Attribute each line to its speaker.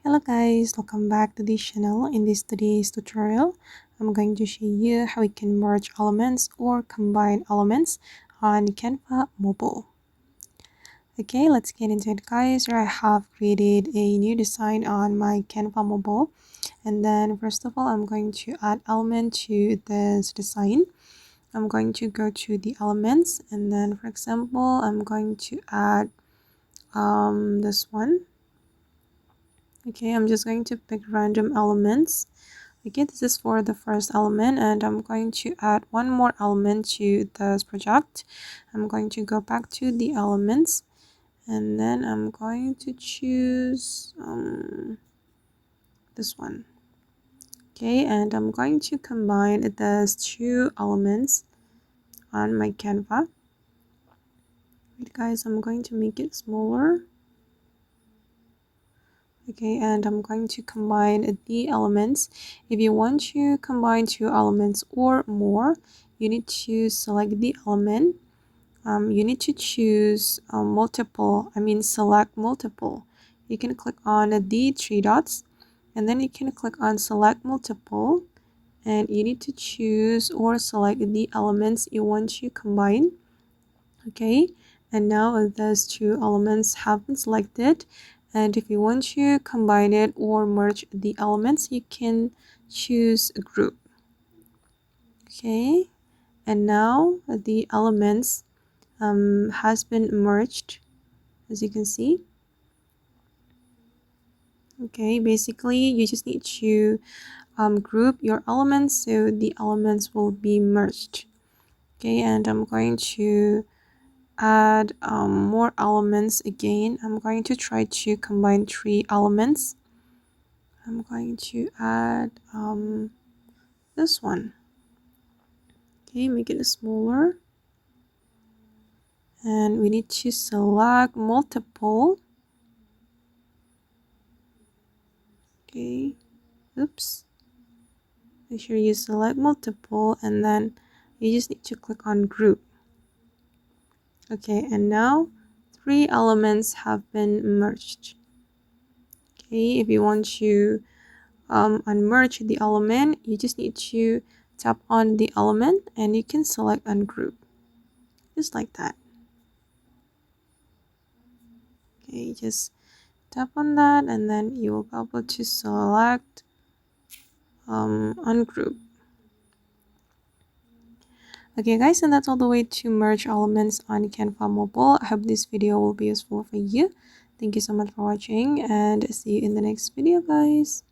Speaker 1: Hello guys, welcome back to this channel. In this today's tutorial, I'm going to show you how we can merge elements or combine elements on Canva mobile. Okay, let's get into it guys. Here I have created a new design on my Canva mobile. And then first of all, I'm going to add element to this design. I'm going to go to the elements, and then for example, I'm going to add this one. Okay, I'm just going to pick random elements. Okay, this is for the first element, and I'm going to add one more element to this project. I'm going to go back to the elements, and then I'm going to choose this one. Okay, and I'm going to combine these two elements on my Canva. Wait guys, I'm going to make it smaller. Okay, and I'm going to combine the elements. If you want to combine two elements or more, you need to select the element. You need to choose select multiple. You can click on the three dots, and then you can click on select multiple, and you need to choose or select the elements you want to combine. Okay, and now those two elements have been selected, and if you want to combine it or merge the elements, you can choose a group. Okay, and now the elements has been merged, as you can see. Okay, basically you just need to group your elements so the elements will be merged. Okay, and I'm going to add more elements again. I'm going to try to combine three elements. I'm going to add this one. Okay, make it smaller, and we need to select multiple. Okay, oops, make sure you select multiple, and then you just need to click on group. Okay, and now three elements have been merged. Okay, if you want to unmerge the element, you just need to tap on the element and you can select ungroup, just like that. Okay, just tap on that, and then you will be able to select ungroup. Okay guys, and that's all the way to merge elements on Canva mobile. I hope this video will be useful for you. Thank you so much for watching, and see you in the next video guys.